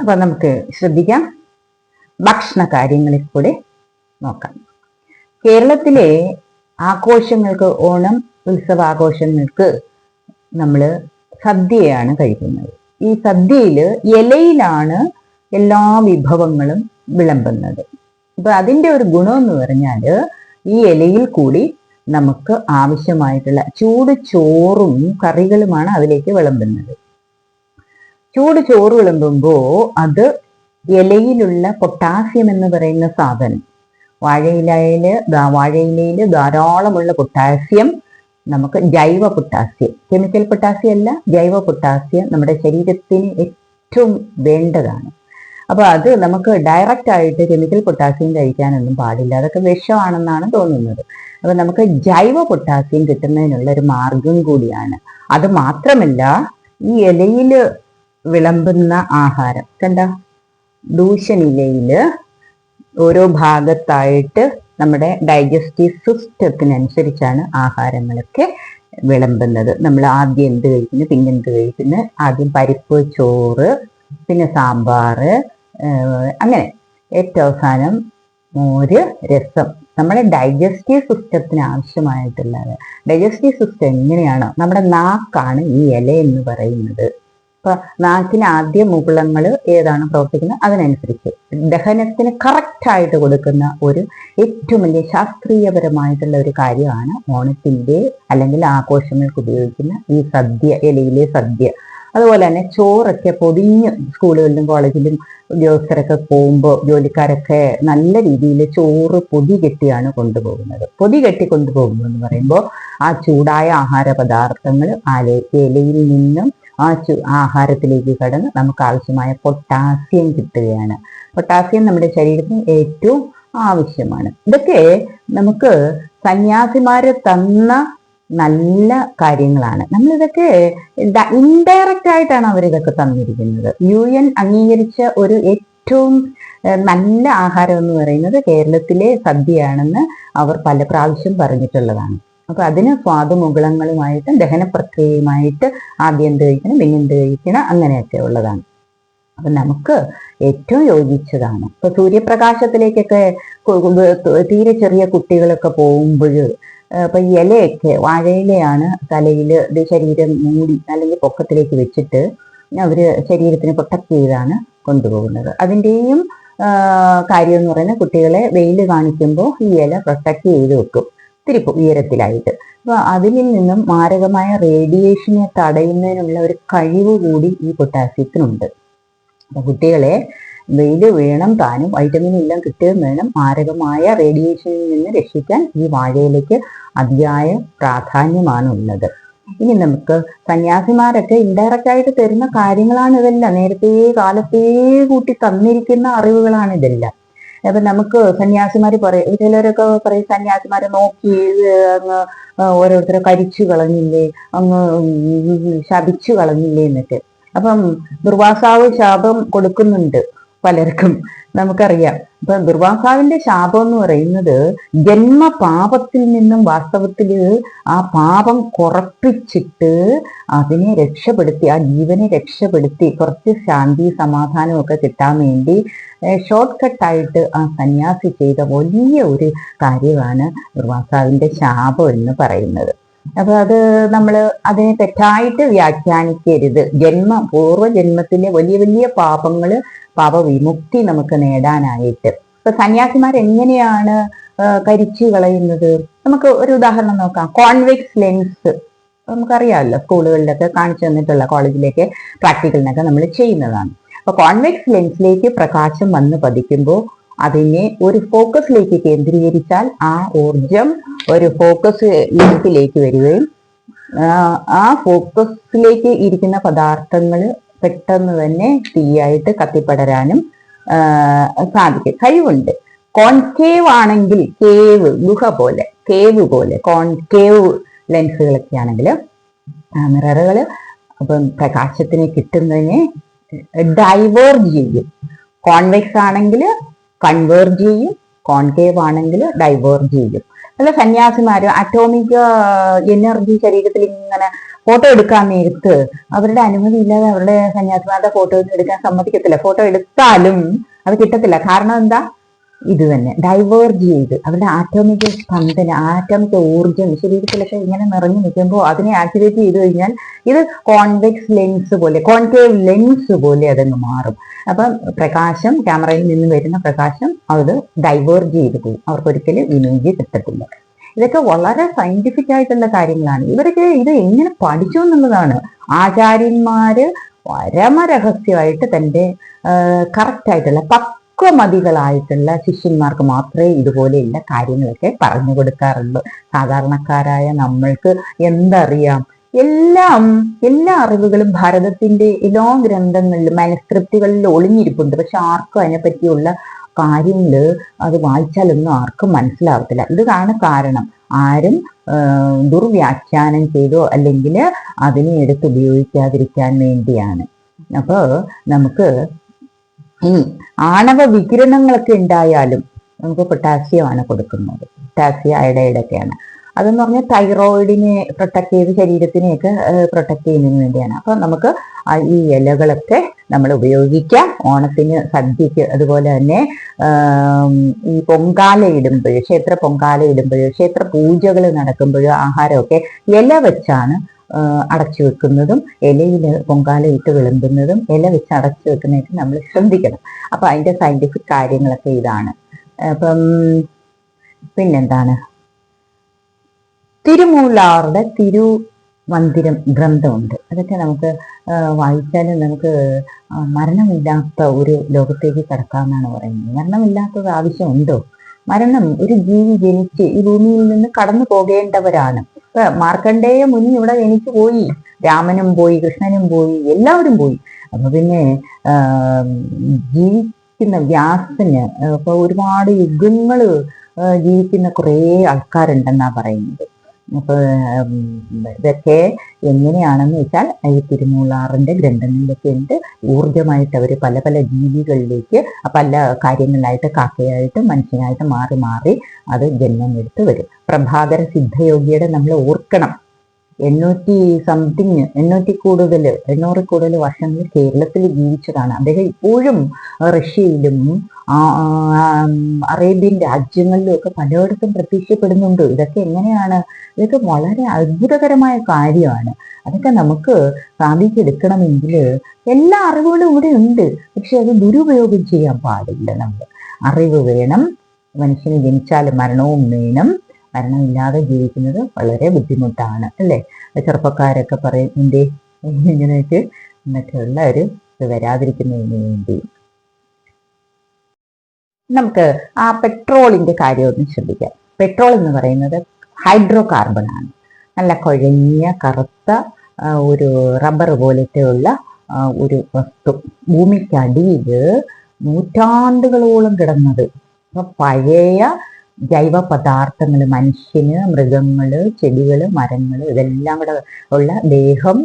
അപ്പൊ നമുക്ക് ശ്രദ്ധിക്കാം, ഭക്ഷണ കാര്യങ്ങളിൽ കൂടെ നോക്കാം. കേരളത്തിലെ ആഘോഷങ്ങൾക്ക്, ഓണം ഉത്സവാഘോഷങ്ങൾക്ക് നമ്മൾ സദ്യയാണ് കഴിക്കുന്നത്. ഈ സദ്യയില് ഇലയിലാണ് എല്ലാ വിഭവങ്ങളും വിളമ്പുന്നത്. അപ്പൊ അതിൻ്റെ ഒരു ഗുണം എന്ന് പറഞ്ഞാല് ഈ ഇലയിൽ കൂടി നമുക്ക് ആവശ്യമായിട്ടുള്ള ചൂട് ചോറും കറികളുമാണ് അതിലേക്ക് വിളമ്പുന്നത്. ചൂട് ചോറ് വിളമ്പുമ്പോൾ അത് ഇലയിലുള്ള പൊട്ടാസ്യം എന്ന് പറയുന്ന സാധനം, വാഴയിലയില് ധാരാളമുള്ള പൊട്ടാസ്യം, നമുക്ക് ജൈവ പൊട്ടാസ്യം, കെമിക്കൽ പൊട്ടാസ്യം അല്ല, ജൈവ പൊട്ടാസ്യം നമ്മുടെ ശരീരത്തിന് ഏറ്റവും വേണ്ടതാണ്. അപ്പൊ അത് നമുക്ക് ഡയറക്റ്റ് ആയിട്ട് കെമിക്കൽ പൊട്ടാസ്യം കഴിക്കാനൊന്നും പാടില്ല, അതൊക്കെ വിഷമാണെന്നാണ് തോന്നുന്നത്. അപ്പൊ നമുക്ക് ജൈവ പൊട്ടാസ്യം കിട്ടുന്നതിനുള്ള ഒരു മാർഗം കൂടിയാണ്. അത് മാത്രമല്ല, ഈ ഇലയില് വിളമ്പുന്ന ആഹാരം കണ്ട, ദൂഷണിലയില് ഓരോ ഭാഗത്തായിട്ട് നമ്മുടെ ഡൈജസ്റ്റീവ് സിസ്റ്റത്തിനനുസരിച്ചാണ് ആഹാരങ്ങളൊക്കെ വിളമ്പുന്നത്. നമ്മൾ ആദ്യം എന്ത് കഴിക്കുന്നു, പിന്നെ എന്ത് കഴിക്കുന്നു, ആദ്യം പരിപ്പ് ചോറ്, പിന്നെ സാമ്പാറ്, അങ്ങനെ ഏറ്റവും അവസാനം മോര്, രസം. നമ്മുടെ ഡൈജസ്റ്റീവ് സിസ്റ്റത്തിന് ആവശ്യമായിട്ടുള്ളത്. ഡൈജസ്റ്റീവ് സിസ്റ്റം എങ്ങനെയാണോ, നമ്മുടെ നാക്കാണ് ഈ ഇല എന്ന് പറയുന്നത്. അപ്പൊ നാക്കിന് ആദ്യ മുകുളങ്ങൾ ഏതാണ് പ്രവർത്തിക്കുന്നത് അതിനനുസരിച്ച് ദഹനത്തിന് കറക്റ്റായിട്ട് കൊടുക്കുന്ന ഒരു ഏറ്റവും വലിയ ശാസ്ത്രീയപരമായിട്ടുള്ള ഒരു കാര്യമാണ് ഓണത്തിന്റെ അല്ലെങ്കിൽ ആഘോഷങ്ങൾക്ക് ഉപയോഗിക്കുന്ന ഈ സദ്യ, ഇലയിലെ സദ്യ. അതുപോലെ തന്നെ ചോറൊക്കെ പൊതിഞ്ഞ് സ്കൂളുകളിലും കോളേജിലും ഉദ്യോഗസ്ഥരൊക്കെ പോകുമ്പോൾ ജോലിക്കാരൊക്കെ നല്ല രീതിയിൽ ചോറ് പൊതി കെട്ടിയാണ് കൊണ്ടുപോകുന്നത്. പൊതി കെട്ടി കൊണ്ടുപോകുന്നു എന്ന് പറയുമ്പോൾ ആ ചൂടായ ആഹാര പദാർത്ഥങ്ങൾ ആ ഇലയിൽ നിന്നും ആഹാരത്തിലേക്ക് കടന്ന് നമുക്ക് ആവശ്യമായ പൊട്ടാസ്യം കിട്ടുകയാണ്. പൊട്ടാസ്യം നമ്മുടെ ശരീരത്തിന് ഏറ്റവും ആവശ്യമാണ്. ഇതൊക്കെ നമുക്ക് സന്യാസിമാര് തന്ന നല്ല കാര്യങ്ങളാണ്. നമ്മളിതൊക്കെ ഇൻഡയറക്റ്റ് ആയിട്ടാണ് അവരിതൊക്കെ തന്നിരിക്കുന്നത്. UN അംഗീകരിച്ച ഒരു ഏറ്റവും നല്ല ആഹാരം എന്ന് പറയുന്നത് കേരളത്തിലെ സദ്യയാണെന്ന് അവർ പല പ്രാവശ്യം പറഞ്ഞിട്ടുള്ളതാണ്. അപ്പൊ അതിന് സ്വാദുമുകുളങ്ങളുമായിട്ട് ദഹന പ്രക്രിയയുമായിട്ട് ആദ്യം എന്ത് കഴിക്കണം, പിന്നെ എന്ത് കഴിക്കണം, അങ്ങനെയൊക്കെ ഉള്ളതാണ്. അപ്പൊ നമുക്ക് ഏറ്റവും യോജിച്ചതാണ്. ഇപ്പൊ സൂര്യപ്രകാശത്തിലേക്കൊക്കെ തീരെ ചെറിയ കുട്ടികളൊക്കെ പോകുമ്പോൾ ഇപ്പൊ ഇലയൊക്കെ, വാഴയിലയാണ് തലയിൽ ശരീരം മൂടി അല്ലെങ്കിൽ പൊക്കത്തിലേക്ക് വെച്ചിട്ട് അവര് ശരീരത്തിന് പ്രൊട്ടക്ട് ചെയ്താണ് കൊണ്ടുപോകുന്നത്. അതിൻ്റെയും കാര്യം എന്ന് പറയുന്നത് കുട്ടികളെ വെയിൽ കാണിക്കുമ്പോൾ ഈ ഇല പ്രൊട്ടക്ട് ചെയ്ത് വെക്കും ഇത്തിരി ഉയരത്തിലായിട്ട്. അപ്പൊ അതിൽ നിന്നും മാരകമായ റേഡിയേഷനെ തടയുന്നതിനുള്ള ഒരു കഴിവ് കൂടി ഈ പൊട്ടാസ്യത്തിനുണ്ട്. അപ്പൊ കുട്ടികളെ വെയിൽ വേണം താനും, വൈറ്റമിൻ എല്ലാം കിട്ടുകയും വേണം. മാരകമായ റേഡിയേഷനിൽ നിന്ന് രക്ഷിക്കാൻ ഈ വാഴയിലേക്ക് അതിയായ പ്രാധാന്യമാണുള്ളത്. ഇനി നമുക്ക് സന്യാസിമാരൊക്കെ ഇൻഡയറക്റ്റ് ആയിട്ട് തരുന്ന കാര്യങ്ങളാണ് ഇതെല്ലാം. നേരത്തെ കാലത്തേ കൂട്ടി തന്നിരിക്കുന്ന അറിവുകളാണ് ഇതെല്ലാം. അപ്പൊ നമുക്ക് സന്യാസിമാര് പറയും, ചിലരൊക്കെ പറയും സന്യാസിമാരെ നോക്കി അങ്ങ് ഓരോരുത്തരെ കരിച്ചു കളഞ്ഞില്ലേ, അങ്ങ് ശപിച്ചു കളഞ്ഞില്ലേ എന്നൊക്കെ. അപ്പം ദുർവാസാവ് ശാപം കൊടുക്കുന്നുണ്ട് പലർക്കും, നമുക്കറിയാം. അപ്പൊ ദുർവാസാവിന്റെ ശാപം എന്ന് പറയുന്നത് ജന്മപാപത്തിൽ നിന്നും വാസ്തവത്തില് ആ പാപം കുറപ്പിച്ചിട്ട് അതിനെ രക്ഷപ്പെടുത്തി, ആ ജീവനെ രക്ഷപ്പെടുത്തി കുറച്ച് ശാന്തി സമാധാനം ഒക്കെ കിട്ടാൻ വേണ്ടി ഷോർട്ട് കട്ടായിട്ട് ആ സന്യാസി ചെയ്ത വലിയ ഒരു കാര്യമാണ് ദുർവാസാവിന്റെ ശാപം എന്ന് പറയുന്നത്. അപ്പൊ അത് നമ്മൾ അതിനെ തെറ്റായിട്ട് വ്യാഖ്യാനിക്കരുത്. പൂർവ്വജന്മത്തിലെ വലിയ വലിയ പാപങ്ങള്, പാപവിമുക്തി നമുക്ക് നേടാനായിട്ട്. ഇപ്പൊ സന്യാസിമാർ എങ്ങനെയാണ് കരിച്ചു കളയുന്നത്? നമുക്ക് ഒരു ഉദാഹരണം നോക്കാം. കോൺവെക്സ് ലെൻസ് നമുക്കറിയാമല്ലോ, സ്കൂളുകളിലൊക്കെ കാണിച്ചു തന്നിട്ടുള്ള, കോളേജിലേക്ക് പ്രാക്ടിക്കലിനൊക്കെ നമ്മൾ ചെയ്യുന്നതാണ്. അപ്പൊ കോൺവെക്സ് ലെൻസിലേക്ക് പ്രകാശം വന്ന് പതിക്കുമ്പോൾ അതിനെ ഒരു ഫോക്കസിലേക്ക് കേന്ദ്രീകരിച്ചാൽ ആ ഊർജം ഒരു ഫോക്കസ് ലെൻസിലേക്ക് വരികയും ആ ഫോക്കസിലേക്ക് ഇരിക്കുന്ന പദാർത്ഥങ്ങൾ പെട്ടെന്ന് തന്നെ തീയായിട്ട് കത്തിപ്പടരാനും സാധിക്കും, കഴിവുണ്ട്. കോൺകേവ് ആണെങ്കിൽ കേവ്, ഗുഹ പോലെ, കേവ് പോലെ കോൺകേവ് ലെൻസുകളൊക്കെ ആണെങ്കിൽ മിററുകൾ അപ്പം പ്രകാശത്തിന് കിട്ടുന്നതിനെ ഡൈവേർജ് ചെയ്യും. കോൺവെക്സ് ആണെങ്കിൽ കൺവേർജ് ചെയ്യും, കോൺകേവ് ആണെങ്കിൽ ഡൈവേർജ് ചെയ്യും. അല്ല സന്യാസിമാര് അറ്റോമിക് എനർജി ശരീരത്തിൽ ഇങ്ങനെ ഫോട്ടോ എടുക്കാൻ നേരത്ത് അവരുടെ അനുമതി ഇല്ലാതെ അവരുടെ സന്യാസിമാരുടെ ഫോട്ടോ ഒന്നും എടുക്കാൻ സമ്മതിക്കത്തില്ല. ഫോട്ടോ എടുത്താലും അത് കിട്ടത്തില്ല. കാരണം എന്താ? ഇത് തന്നെ ഡൈവേർജ് ചെയ്ത് അവരുടെ ആറ്റോമിക് സ്പന്ദന, ആറ്റോമിക് ഊർജം ശരീരത്തിലൊക്കെ ഇങ്ങനെ നിറഞ്ഞു നിൽക്കുമ്പോൾ അതിനെ ആക്ടിവേറ്റ് ചെയ്ത് കഴിഞ്ഞാൽ ഇത് കോൺവെക്സ് ലെൻസ് പോലെ, കോൺകേവ് ലെൻസ് പോലെ അതങ്ങ് മാറും. അപ്പം പ്രകാശം, ക്യാമറയിൽ നിന്ന് വരുന്ന പ്രകാശം അത് ഡൈവേർജ് ചെയ്ത് പോകും. അവർക്കൊരിക്കലും ഇമേജ് കിട്ടത്തില്ല. ഇതൊക്കെ വളരെ സയന്റിഫിക് ആയിട്ടുള്ള കാര്യങ്ങളാണ്. ഇവരൊക്കെ ഇത് എങ്ങനെ പഠിച്ചു എന്നുള്ളതാണ്. ആചാര്യന്മാര് പരമരഹസ്യമായിട്ട് തന്റെ കറക്റ്റ് ആയിട്ടുള്ള പക്വമതികളായിട്ടുള്ള ശിഷ്യന്മാർക്ക് മാത്രമേ ഇതുപോലെയുള്ള കാര്യങ്ങളൊക്കെ പറഞ്ഞു കൊടുക്കാറുള്ളൂ. സാധാരണക്കാരായ നമ്മൾക്ക് എന്തറിയാം? എല്ലാ അറിവുകളും ഭാരതത്തിന്റെ എല്ലാ ഗ്രന്ഥങ്ങളിലും മാനുസ്ക്രിപ്റ്റുകളിൽ ഒളിഞ്ഞിരിപ്പുണ്ട്. പക്ഷെ ആർക്കും അതിനെപ്പറ്റിയുള്ള കാര്യങ്ങള് അത് വായിച്ചാലൊന്നും ആർക്കും മനസ്സിലാവത്തില്ല. ഇതാണ് കാരണം. ആരും ദുർവ്യാഖ്യാനം ചെയ്തോ അല്ലെങ്കിൽ അതിനെ എടുത്ത് ഉപയോഗിക്കാതിരിക്കാൻ വേണ്ടിയാണ്. അപ്പോ നമുക്ക് ഈ ആണവ വികിരണങ്ങളൊക്കെ ഉണ്ടായാലും നമുക്ക് പൊട്ടാസ്യമാണ് കൊടുക്കുന്നത്. പൊട്ടാസ്യം അയഡൈഡൊക്കെയാണ്. അതെന്ന് പറഞ്ഞാൽ തൈറോയിഡിനെ പ്രൊട്ടക്ട് ചെയ്ത് ശരീരത്തിനെയൊക്കെ പ്രൊട്ടക്ട് ചെയ്യുന്നതിന് വേണ്ടിയാണ്. അപ്പൊ നമുക്ക് ഈ ഇലകളൊക്കെ നമ്മൾ ഉപയോഗിക്കാം. ഓണത്തിന്, സദ്യക്ക്, അതുപോലെ തന്നെ ഈ പൊങ്കാല ഇടുമ്പോൾ, ക്ഷേത്ര പൊങ്കാല ഇടുമ്പോൾ, ക്ഷേത്ര പൂജകൾ നടക്കുമ്പോഴും ആഹാരമൊക്കെ ഇല വെച്ചാണ് അടച്ചു വെക്കുന്നതും ഇലയിൽ പൊങ്കാല ഇട്ട് വിളമ്പുന്നതും ഇല വെച്ച് അടച്ചു വെക്കുന്നതൊക്കെ നമ്മൾ ശ്രദ്ധിക്കണം. അപ്പൊ അതിന്റെ സയന്റിഫിക് കാര്യങ്ങളൊക്കെ ഇതാണ്. അപ്പം പിന്നെന്താണ്, തിരുമൂലാറുടെ തിരുമന്ദിരം ഗ്രന്ഥമുണ്ട്. അതൊക്കെ നമുക്ക് വായിച്ചാലും നമുക്ക് മരണമില്ലാത്ത ഒരു ലോകത്തേക്ക് കടക്കാമെന്നാണ് പറയുന്നത്. മരണമില്ലാത്തത് ആവശ്യമുണ്ടോ? മരണം, ഒരു ജീവി ജനിച്ച് ഈ ഭൂമിയിൽ നിന്ന് കടന്നു പോകേണ്ടവരാണ്. ഇപ്പൊ മാർക്കണ്ഡേയ മുനി ഇവിടെ ജനിച്ചു പോയി, രാമനും പോയി, കൃഷ്ണനും പോയി, എല്ലാവരും പോയി. അപ്പൊ പിന്നെ ജീവിക്കുന്ന വ്യാസന് ഇപ്പൊ ഒരുപാട് യുഗങ്ങള് ജീവിക്കുന്ന കുറേ ആൾക്കാരുണ്ടെന്നാ പറയുന്നത്. അപ്പൊ ഇതൊക്കെ എങ്ങനെയാണെന്ന് വെച്ചാൽ ഈ തിരുമൂലാറിന്റെ ഗ്രന്ഥങ്ങളിലൊക്കെ ഉണ്ട്. ഊർജമായിട്ട് അവർ പല പല ജീവികളിലേക്ക്, പല കാര്യങ്ങളായിട്ട്, കാക്കയായിട്ട്, മനുഷ്യനായിട്ട് മാറി മാറി അത് ജന്മം എടുത്ത് വരും. പ്രഭാകര സിദ്ധയോഗിയുടെ നമ്മൾ ഓർക്കണം. 800 കൂടുതൽ വർഷങ്ങൾ കേരളത്തിൽ ജീവിച്ചതാണ് അദ്ദേഹം. ഇപ്പോഴും റഷ്യയിലും അറേബ്യൻ രാജ്യങ്ങളിലും ഒക്കെ പലയിടത്തും പ്രത്യക്ഷപ്പെടുന്നുണ്ട്. ഇതൊക്കെ എങ്ങനെയാണ്? ഇതൊക്കെ വളരെ അത്ഭുതകരമായ കാര്യമാണ്. അതൊക്കെ നമുക്ക് സാധിച്ചെടുക്കണമെങ്കിൽ എല്ലാ അറിവുകളും ഇവിടെ ഉണ്ട്. പക്ഷെ അത് ദുരുപയോഗം ചെയ്യാൻ പാടില്ല. നമ്മൾ അറിവ് വേണം. മനുഷ്യന് ജനിച്ചാൽ മരണവും വേണം. മരണമില്ലാതെ ജീവിക്കുന്നത് വളരെ ബുദ്ധിമുട്ടാണ്, അല്ലേ? ചെറുപ്പക്കാരൊക്കെ പറയും എന്തേ ഇങ്ങനെയൊക്കെ, എന്നൊക്കെയുള്ള ഒരു ഇത് വരാതിരിക്കുന്നതിന് വേണ്ടി നമുക്ക് ആ പെട്രോളിന്റെ കാര്യം ഒന്ന് ശ്രദ്ധിക്കാം. പെട്രോൾ എന്ന് പറയുന്നത് ഹൈഡ്രോ കാർബൺ ആണ്. നല്ല കുഴഞ്ഞ കറുത്ത ഒരു റബ്ബർ പോലത്തെയുള്ള ഒരു വസ്തു. ഭൂമിക്കടിയിൽ നൂറ്റാണ്ടുകളോളം കിടന്നത്. അപ്പൊ പഴയ ജൈവ പദാർത്ഥങ്ങൾ, മനുഷ്യന്, മൃഗങ്ങള്, ചെടികള്, മരങ്ങള്, ഇതെല്ലാം കൂടെ ഉള്ള ദേഹം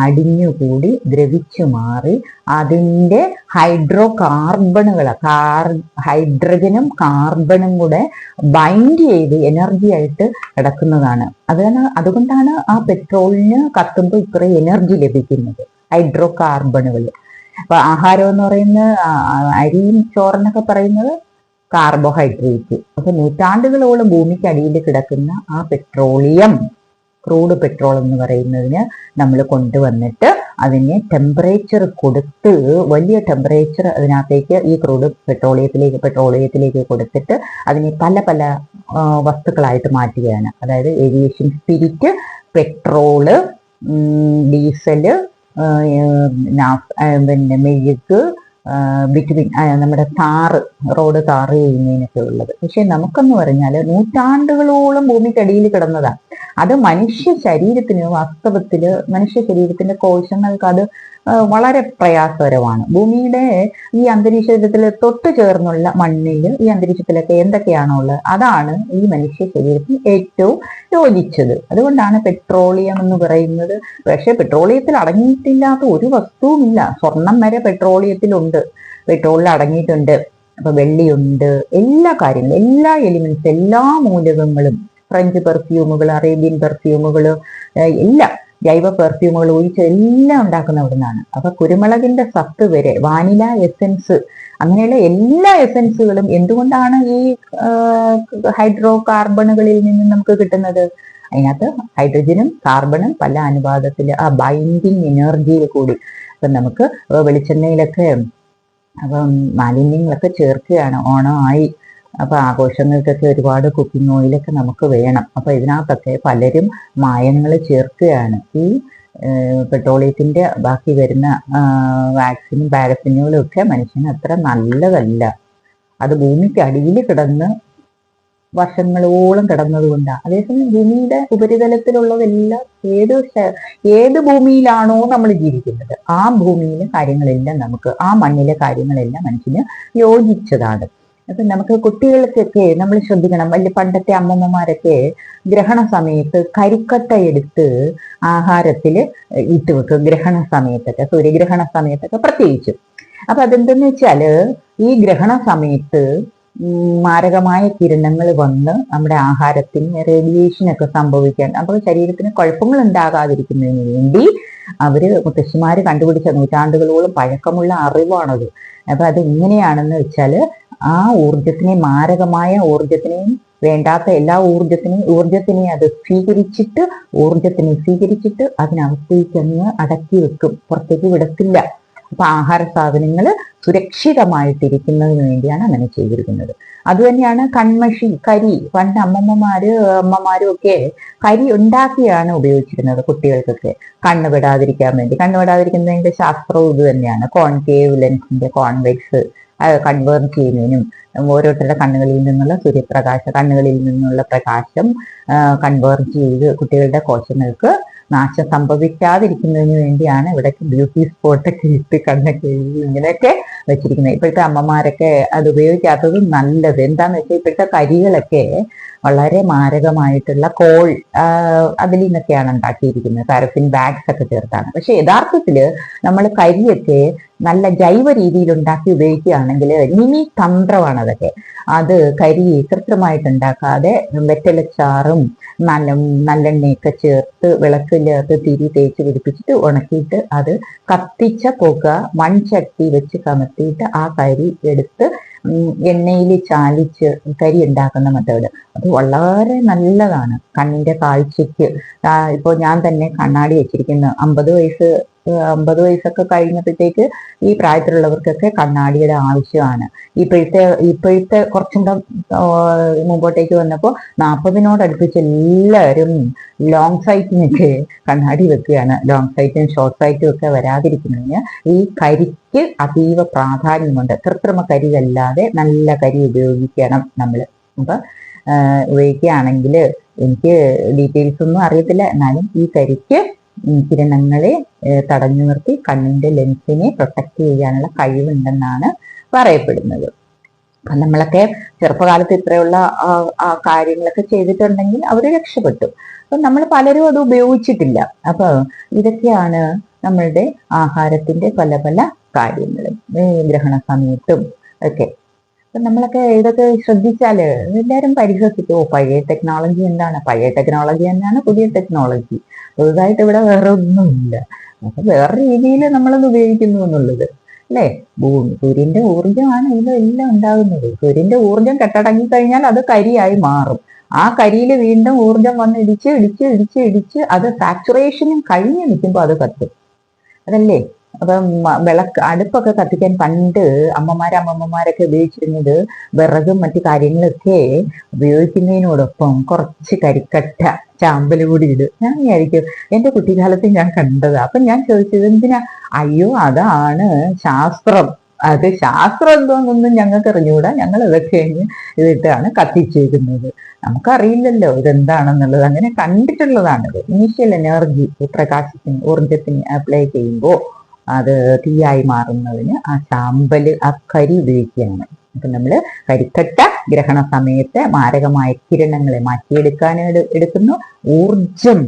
അടിഞ്ഞുകൂടി ദ്രവിച്ചു മാറി അതിൻ്റെ ഹൈഡ്രോ കാർബണുകൾ, ഹൈഡ്രജനും കാർബണും കൂടെ ബൈൻഡ് ചെയ്ത് എനർജി ആയിട്ട് കിടക്കുന്നതാണ്. അതുകൊണ്ടാണ് ആ പെട്രോളിന് കത്തുമ്പോൾ ഇത്ര എനർജി ലഭിക്കുന്നത്, ഹൈഡ്രോ കാർബണുകൾ. അപ്പൊ ആഹാരം എന്ന് പറയുന്നത് അരിയും ചോറെന്നൊക്കെ പറയുന്നത് കാർബോഹൈഡ്രേറ്റ്. അപ്പൊ നൂറ്റാണ്ടുകളോളം ഭൂമിക്ക് അടിയിൽ കിടക്കുന്ന ആ പെട്രോളിയം, ക്രൂഡ് പെട്രോൾ എന്ന് പറയുന്നതിന് നമ്മൾ കൊണ്ടുവന്നിട്ട് അതിനെ ടെമ്പറേച്ചർ കൊടുത്ത്, വലിയ ടെമ്പറേച്ചർ അതിനകത്തേക്ക് ഈ ക്രൂഡ് പെട്രോളിയത്തിലേക്ക് കൊടുത്തിട്ട് അതിനെ പല പല വസ്തുക്കളായിട്ട് മാറ്റുകയാണ്. അതായത് ഏവിയേഷൻ സ്പിരിറ്റ്, പെട്രോള്, ഡീസല്, പിന്നെ മെഴുക്, ബിറ്റ്വീൻ നമ്മുടെ റോഡ് ടാറ് ചെയ്യുന്നതിനൊക്കെ ഉള്ളത്. പക്ഷെ നമുക്കെന്ന് പറഞ്ഞാൽ നൂറ്റാണ്ടുകളോളം ഭൂമിക്കടിയിൽ കിടന്നതാണ്. അത് മനുഷ്യ ശരീരത്തിന്, വാസ്തവത്തില് മനുഷ്യ ശരീരത്തിന്റെ കോശങ്ങൾക്ക് അത് വളരെ പ്രയാസകരമാണ്. ഭൂമിയുടെ ഈ അന്തരീക്ഷത്തിൽ തൊട്ട് ചേർന്നുള്ള മണ്ണിൽ ഈ അന്തരീക്ഷത്തിലൊക്കെ എന്തൊക്കെയാണോ ഉള്ളത് അതാണ് ഈ മനുഷ്യ ശരീരത്തിന് ഏറ്റവും യോജിച്ചത്. അതുകൊണ്ടാണ് പെട്രോളിയം എന്ന് പറയുന്നത്. പക്ഷെ പെട്രോളിയത്തിൽ അടങ്ങിയിട്ടില്ലാത്ത ഒരു വസ്തുവുമില്ല. സ്വർണം വരെ പെട്രോളിയത്തിലുണ്ട്, പെട്രോളിൽ അടങ്ങിയിട്ടുണ്ട്. അപ്പൊ വെള്ളിയുണ്ട്, എല്ലാ കാര്യങ്ങളും, എല്ലാ എലിമെന്റ്സ്, എല്ലാ മൂലകങ്ങളും, ഫ്രഞ്ച് പെർഫ്യൂമുകൾ, അറേബ്യൻ പെർഫ്യൂമുകൾ, എല്ലാം ജൈവ പെർഫ്യൂമുകൾ ഒഴിച്ച് എല്ലാം ഉണ്ടാക്കുന്ന അവിടെ നിന്നാണ്. അപ്പൊ കുരുമുളകിന്റെ സത്ത് വരെ, വാനില എസെൻസ്, അങ്ങനെയുള്ള എല്ലാ എസെൻസുകളും എന്തുകൊണ്ടാണ് ഈ ഹൈഡ്രോ കാർബണുകളിൽ നിന്ന് നമുക്ക് കിട്ടുന്നത്? അതിനകത്ത് ഹൈഡ്രജനും കാർബണും പല അനുപാതത്തിൽ ആ ബൈൻഡിങ് എനർജിയിൽ കൂടി. അപ്പൊ നമുക്ക് വെളിച്ചെണ്ണയിലൊക്കെ അപ്പം മാലിന്യങ്ങളൊക്കെ ചേർക്കുകയാണ്. ഓണമായി അപ്പൊ ആഘോഷങ്ങൾക്കൊക്കെ ഒരുപാട് കുക്കിംഗ് ഓയിലൊക്കെ നമുക്ക് വേണം. അപ്പൊ ഇതിനകത്തൊക്കെ പലരും മായങ്ങൾ ചേർക്കുകയാണ്. ഈ പെട്രോളിയത്തിന്റെ ബാക്കി വരുന്ന വാക്സിനും പാരഫിനുകളും ഒക്കെ മനുഷ്യന് അത്ര നല്ലതല്ല. അത് ഭൂമിക്ക് അടിയിൽ കിടന്ന് വർഷങ്ങളോളം കിടന്നത് കൊണ്ടാണ്. അതേസമയം ഭൂമിയുടെ ഉപരിതലത്തിലുള്ളതെല്ലാം ഏത് ഭൂമിയിലാണോ നമ്മൾ ജീവിക്കുന്നത് ആ ഭൂമിയിലെ കാര്യങ്ങളെല്ലാം നമുക്ക്, ആ മണ്ണിലെ കാര്യങ്ങളെല്ലാം മനുഷ്യന് യോജിച്ചതാണ്. അപ്പൊ നമുക്ക് കുട്ടികൾക്കൊക്കെ നമ്മൾ ശ്രദ്ധിക്കണം. വലിയ പണ്ടത്തെ അമ്മമ്മമാരൊക്കെ ഗ്രഹണ സമയത്ത് കരിക്കട്ട എടുത്ത് ആഹാരത്തിൽ ഇട്ട് വെക്കും. ഗ്രഹണ സമയത്തൊക്കെ, സൂര്യഗ്രഹണ സമയത്തൊക്കെ പ്രത്യേകിച്ചും. അപ്പൊ അതെന്തെന്ന് വെച്ചാല് ഈ ഗ്രഹണ സമയത്ത് മാരകമായ കിരണങ്ങൾ വന്ന് നമ്മുടെ ആഹാരത്തിന് റേഡിയേഷനൊക്കെ സംഭവിക്കാൻ, അപ്പോൾ ശരീരത്തിന് കുഴപ്പങ്ങൾ ഉണ്ടാകാതിരിക്കുന്നതിന് വേണ്ടി അവര് മുത്തശ്ശിമാര് കണ്ടുപിടിച്ച നൂറ്റാണ്ടുകളോളം പഴക്കമുള്ള അറിവാണത്. അപ്പൊ അത് എങ്ങനെയാണെന്ന് വെച്ചാല് ആ ഊർജത്തിനെ, മാരകമായ ഊർജത്തിനെയും വേണ്ടാത്ത എല്ലാ ഊർജത്തിനെയും അത് സ്വീകരിച്ചിട്ട് അതിനകത്തേക്കങ്ങ് അടക്കി വെക്കും, പുറത്തേക്ക് വിടത്തില്ല. അപ്പൊ ആഹാര സാധനങ്ങൾ സുരക്ഷിതമായിട്ടിരിക്കുന്നതിന് വേണ്ടിയാണ് അങ്ങനെ ചെയ്തിരിക്കുന്നത്. അതുതന്നെയാണ് കൺമഷി, കരി. പണ്ട് അമ്മമാരും ഒക്കെ കരി ഉണ്ടാക്കിയാണ് ഉപയോഗിച്ചിരുന്നത് കുട്ടികൾക്കൊക്കെ കണ്ണ് വിടാതിരിക്കാൻ വേണ്ടി. കണ്ണ് വിടാതിരിക്കുന്നതിന്റെ ശാസ്ത്രവും ഇത് തന്നെയാണ്. കോൺകേവ് ലെൻസിന്റെ കോൺവെക്സ് കൺവേർട്ട് ചെയ്യുന്നതിനും, ഓരോരുത്തരുടെ കണ്ണുകളിൽ നിന്നുള്ള കണ്ണുകളിൽ നിന്നുള്ള പ്രകാശം കൺവേർട്ട് ചെയ്ത് കുട്ടികളുടെ കോശങ്ങൾക്ക് നാശം സംഭവിക്കാതിരിക്കുന്നതിന് വേണ്ടിയാണ് ഇവിടേക്ക് ബ്യൂട്ടി സ്പോട്ടൊക്കെ ഇട്ട് കണ്ണൊക്കെ ഇങ്ങനെയൊക്കെ വെച്ചിരിക്കുന്നത്. ഇപ്പോഴത്തെ അമ്മമാരൊക്കെ അത് ഉപയോഗിക്കാത്തത് നല്ലത്. എന്താന്ന് വെച്ചാൽ ഇപ്പോഴത്തെ കരികളൊക്കെ വളരെ മാരകമായിട്ടുള്ള കോൾ അതിൽ നിന്നൊക്കെയാണ് ഉണ്ടാക്കിയിരിക്കുന്നത്. പാരഫിൻ ബാഗ്സ് ഒക്കെ ചേർത്താണ്. പക്ഷെ യഥാർത്ഥത്തില് നമ്മൾ കരിയൊക്കെ നല്ല ജൈവ രീതിയിൽ ഉണ്ടാക്കി ഉപയോഗിക്കുകയാണെങ്കിൽ മിനി തന്ത്രമാണ് അതൊക്കെ. അത് കരി കൃത്രിമമായിട്ട് ഉണ്ടാക്കാതെ വെറ്റലച്ചാറും നല്ലെണ്ണയൊക്കെ ചേർത്ത് വിളക്കിനകത്ത് തിരി തേച്ച് പിടിപ്പിച്ചിട്ട് ഉണക്കിയിട്ട് അത് കത്തിച്ച പുക മൺചട്ടി വെച്ച് കമത്തിയിട്ട് ആ കരി എടുത്ത് എണ്ണയിൽ ചാലിച്ച് കരി ഉണ്ടാക്കുന്ന മെത്തേഡ്. അത് വളരെ നല്ലതാണ് കണ്ണിന്റെ കാഴ്ചയ്ക്ക്. ഇപ്പോൾ ഞാൻ തന്നെ കണ്ണാടി വെച്ചിരിക്കുന്നു. 50 വയസ്സൊക്കെ കഴിഞ്ഞപ്പോഴത്തേക്ക് ഈ പ്രായത്തിലുള്ളവർക്കൊക്കെ കണ്ണാടിയുടെ ആവശ്യമാണ്. ഇപ്പോഴത്തെ കുറച്ചും കൂടെ മുമ്പോട്ടേക്ക് വന്നപ്പോൾ 40നോടടുപ്പിച്ച് എല്ലാവരും ലോങ് സൈറ്റിനൊക്കെ കണ്ണാടി വെക്കുകയാണ്. ലോങ് സൈറ്റും ഷോർട്ട് സൈറ്റും ഒക്കെ വരാതിരിക്കുന്നതിന് ഈ കരിക്ക് അതീവ പ്രാധാന്യമുണ്ട്. കൃത്രിമ കരിയല്ലാതെ നല്ല കരി ഉപയോഗിക്കണം നമ്മൾ. അപ്പൊ ഉപയോഗിക്കുകയാണെങ്കിൽ, എനിക്ക് ഡീറ്റെയിൽസ് ഒന്നും അറിയത്തില്ല, എന്നാലും ഈ കരിക്ക് കിരണങ്ങളെ തടഞ്ഞു നിർത്തി കണ്ണിന്റെ ലെൻസിനെ പ്രൊട്ടക്ട് ചെയ്യാനുള്ള കഴിവുണ്ടെന്നാണ് പറയപ്പെടുന്നത്. അപ്പൊ നമ്മളൊക്കെ ചെറുപ്പകാലത്ത് ഇത്രയുള്ള കാര്യങ്ങളൊക്കെ ചെയ്തിട്ടുണ്ടെങ്കിൽ അവർ രക്ഷപ്പെട്ടു. അപ്പൊ നമ്മൾ പലരും അത് ഉപയോഗിച്ചിട്ടില്ല. അപ്പൊ ഇതൊക്കെയാണ് നമ്മളുടെ ആഹാരത്തിന്റെ പല പല കാര്യങ്ങളും ഗ്രഹണ സമയത്തും ഒക്കെ. അപ്പൊ നമ്മളൊക്കെ ഇതൊക്കെ ശ്രദ്ധിച്ചാല് എല്ലാവരും പരിഹസിക്കും, പഴയ ടെക്നോളജി എന്താണ്, പഴയ ടെക്നോളജി തന്നെയാണ് പുതിയ ടെക്നോളജി, പുതുതായിട്ട് ഇവിടെ വേറെ ഒന്നുമില്ല. അപ്പൊ വേറെ രീതിയിൽ നമ്മളത് ഉപയോഗിക്കുന്നു എന്നുള്ളത് അല്ലേ. സൂര്യന്റെ ഊർജമാണ് ഇതെല്ലാം ഉണ്ടാകുന്നത്. സൂര്യന്റെ ഊർജം കെട്ടടങ്ങി കഴിഞ്ഞാൽ അത് കരിയായി മാറും. ആ കരിയിൽ വീണ്ടും ഊർജം വന്ന് ഇടിച്ച് അത് സാച്ചുറേഷനും കഴിഞ്ഞ് നിൽക്കുമ്പോൾ അത് കത്തും. അതല്ലേ. അപ്പം അടുപ്പൊക്കെ കത്തിക്കാൻ പണ്ട് അമ്മമാരൊക്കെ ഉപയോഗിച്ചിരുന്നത് വിറകും മറ്റു കാര്യങ്ങളൊക്കെ ഉപയോഗിക്കുന്നതിനോടൊപ്പം കുറച്ച് കരിക്കട്ട ചാമ്പൽ കൂടി ഇടും. ഞാൻ വിചാരിക്കും, എന്റെ കുട്ടിക്കാലത്ത് ഞാൻ കണ്ടതാ. അപ്പൊ ഞാൻ ചോദിച്ചത് എന്തിനാ? അയ്യോ അതാണ് ശാസ്ത്രം. അത് ശാസ്ത്രം എന്തോന്നൊന്നും ഞങ്ങൾക്ക് അറിഞ്ഞുകൂടാ, ഞങ്ങൾ ഇതൊക്കെ ഇതിട്ടാണ് കത്തിച്ചേക്കുന്നത്. നമുക്കറിയില്ലല്ലോ ഇതെന്താണെന്നുള്ളത്. അങ്ങനെ കണ്ടിട്ടുള്ളതാണത്. ഇനീഷ്യൽ എനർജി പ്രകാശത്തിന് ഊർജത്തിന് അപ്ലൈ ചെയ്യുമ്പോൾ അത് തീയായി മാറുന്നതിന് ആ ചാമ്പല്, ആ കരി ഉപയോഗിക്കുകയാണ്. അപ്പൊ നമ്മള് കരിക്കട്ട ഗ്രഹണ സമയത്ത് മാരകമായ കിരണങ്ങളെ എടുക്കുന്നു. ഊർജം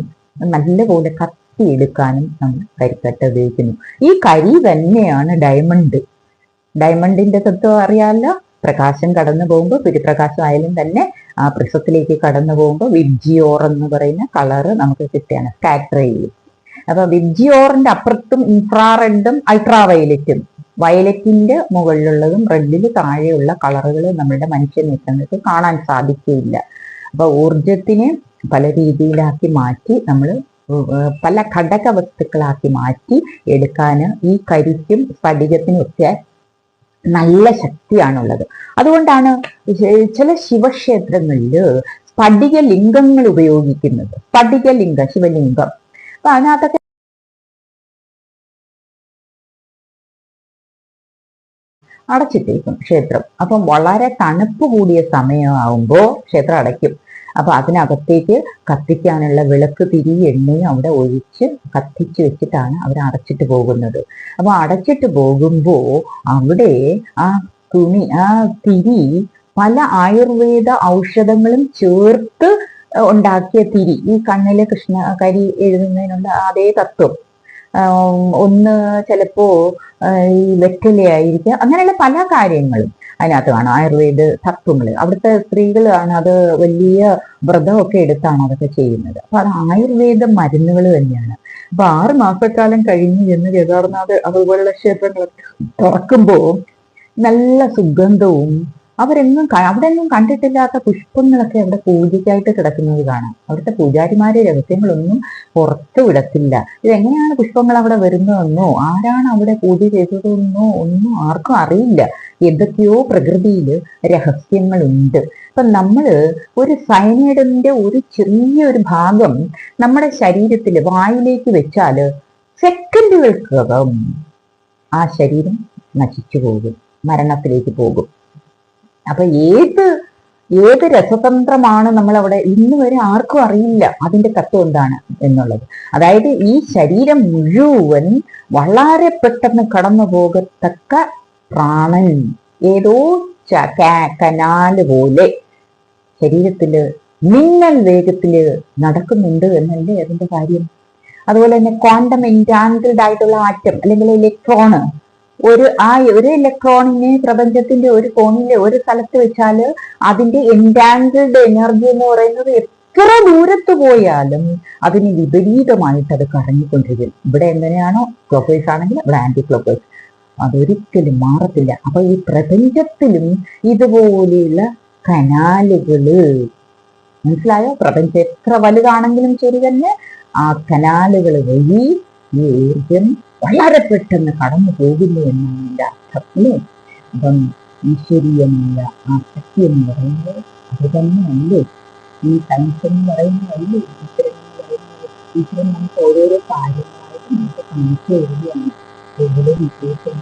നല്ലപോലെ കത്തിയെടുക്കാനും നമ്മൾ കരിക്കട്ട ഉപയോഗിക്കുന്നു. ഈ കരി തന്നെയാണ് ഡയമണ്ടിന്റെ തത്വം അറിയാമല്ലോ. പ്രകാശം കടന്നു പോകുമ്പോൾ, സൂര്യപ്രകാശം ആയാലും തന്നെ ആ പ്രിസത്തിലേക്ക് കടന്നു പോകുമ്പോൾ വിബ്ജിയോർ എന്ന് പറയുന്ന കളറ് നമുക്ക് കിട്ടുകയാണ്, സ്കാറ്റർ ചെയ്യും. അപ്പൊ വിബ്ജിയോറിന്റെ അപ്പുറത്തും ഇൻഫ്രാറെഡും അൾട്രാവയലറ്റും, വയലറ്റിന്റെ മുകളിലുള്ളതും റെഡിന് താഴെയുള്ള കളറുകൾ നമ്മുടെ മനുഷ്യ നേത്രങ്ങൾക്ക് കാണാൻ സാധിക്കില്ല. അപ്പൊ ഊർജത്തിനെ പല രീതിയിലാക്കി മാറ്റി നമ്മൾ പല ഘടക വസ്തുക്കളാക്കി മാറ്റി എടുക്കാൻ ഈ കരിക്കും സ്ഫടികത്തിനും ഒക്കെ നല്ല ശക്തിയാണുള്ളത്. അതുകൊണ്ടാണ് ചില ശിവക്ഷേത്രങ്ങളിൽ സ്ഫടിക ലിംഗങ്ങൾ ഉപയോഗിക്കുന്നത്. സ്ഫടികലിംഗം, ശിവലിംഗം. അപ്പൊ അതിനകത്തൊക്കെ അടച്ചിട്ടേക്കും ക്ഷേത്രം. അപ്പം വളരെ തണുപ്പ് കൂടിയ സമയമാകുമ്പോൾ ക്ഷേത്രം അടയ്ക്കും. അപ്പൊ അതിനകത്തേക്ക് കത്തിക്കാനുള്ള വിളക്ക്, തിരി, എണ്ണയും അവിടെ ഒഴിച്ച് കത്തിച്ച് വെച്ചിട്ടാണ് അവർ അടച്ചിട്ട് പോകുന്നത്. അപ്പൊ അടച്ചിട്ട് പോകുമ്പോ അവിടെ ആ തുണി, ആ തിരി പല ആയുർവേദ ഔഷധങ്ങളും ചേർത്ത് ഉണ്ടാക്കിയ തിരി. ഈ കണ്ണിലെ കരി എഴുതുന്നതിനുള്ള അതേ തത്വം. ഒന്ന് ചിലപ്പോ ഈ വെറ്റിലയായിരിക്കാം. അങ്ങനെയുള്ള പല കാര്യങ്ങളും അതിനകത്ത് കാണാം, ആയുർവേദ തത്വങ്ങൾ. അവിടുത്തെ സ്ത്രീകളാണ് അത് വലിയ വ്രതമൊക്കെ എടുത്താണ് അതൊക്കെ ചെയ്യുന്നത്. അപ്പൊ അത് ആയുർവേദ മരുന്നുകൾ തന്നെയാണ്. അപ്പൊ 6 മാസക്കാലം കഴിഞ്ഞ് എന്ന് കേദാർനാഥ് അതുപോലുള്ള ക്ഷേത്രങ്ങളൊക്കെ തുറക്കുമ്പോൾ നല്ല സുഗന്ധവും അവിടെ ഒന്നും കണ്ടിട്ടില്ലാത്ത പുഷ്പങ്ങളൊക്കെ അവിടെ പൂജയ്ക്കായിട്ട് കിടക്കുന്നത് കാണാം. അവിടുത്തെ പൂജാരിമാരെ രഹസ്യങ്ങളൊന്നും പുറത്തു വിടത്തില്ല. ഇതെങ്ങനെയാണ് പുഷ്പങ്ങൾ അവിടെ വരുന്നതെന്നോ ആരാണ് അവിടെ പൂജ ചെയ്തതെന്നോ ഒന്നും ആർക്കും അറിയില്ല. എന്തൊക്കെയോ പ്രകൃതിയിൽ രഹസ്യങ്ങളുണ്ട്. അപ്പൊ നമ്മള് ഒരു സയനൈഡിന്റെ ഒരു ചെറിയൊരു ഭാഗം നമ്മുടെ ശരീരത്തിൽ വായിലേക്ക് വെച്ചാല് സെക്കൻഡുകൾക്കകം ആ ശരീരം നശിച്ചു പോകും, മരണത്തിലേക്ക് പോകും. അപ്പൊ ഏത് രസതന്ത്രമാണ് നമ്മൾ അവിടെ ഇന്ന് വരെ ആർക്കും അറിയില്ല അതിന്റെ തത്വം എന്താണ് എന്നുള്ളത്. അതായത് ഈ ശരീരം മുഴുവൻ വളരെ പെട്ടെന്ന് കടന്നു പോകത്തക്ക പ്രാണൻ ഏതോ കനാല് പോലെ ശരീരത്തില് മിന്നൽ വേഗത്തില് നടക്കുന്നുണ്ട് എന്നല്ലേ അതിന്റെ കാര്യം. അതുപോലെ തന്നെ ക്വാണ്ടം എൻറ്റാങ്കിൾഡ് ആയിട്ടുള്ള ആറ്റം അല്ലെങ്കിൽ ഇലക്ട്രോണ്, ഒരു ഇലക്ട്രോണിനെ പ്രപഞ്ചത്തിന്റെ ഒരു കോണിലെ ഒരു സ്ഥലത്ത് വെച്ചാല് അതിന്റെ എൻറ്റാങ്കിൾഡ് എനർജി എന്ന് പറയുന്നത് എത്ര ദൂരത്ത് പോയാലും അതിന് വിപരീതമായിട്ട് അത് കറങ്ങിക്കൊണ്ടിരിക്കും. ഇവിടെ എങ്ങനെയാണോ ക്ലോക്ക് വൈസ് ആണെങ്കിൽ ഇവിടെ ആന്റി ക്ലോക്ക് വൈസ്, അതൊരിക്കലും മാറത്തില്ല. അപ്പൊ ഈ പ്രപഞ്ചത്തിലും ഇതുപോലെയുള്ള കനാലുകള്, മനസ്സിലായോ? പ്രപഞ്ചം എത്ര വലുതാണെങ്കിലും ശരി തന്നെ ആ കനാലുകൾ വഴി ഈ ഊർജം വളരെ പെട്ടെന്ന് കടന്നു പോകുന്നു എന്നാണ് എൻ്റെ അർത്ഥം, അല്ലേ? അപ്പം ഈശ്വരീയമായ ആ ശക്തി എന്ന് പറയുന്നത് അത് തന്നെയല്ലേ ഈ സയൻസ് എന്ന് പറയുന്നതല്ലേ ഈശ്വരൻ എന്ന് പറയുന്നത്. ഈശ്വരൻ നമുക്ക് ഓരോരോ കാര്യങ്ങളായിട്ട് നമുക്ക് കാണിച്ചു തരികയാണ്. കൂടുതൽ വിശേഷം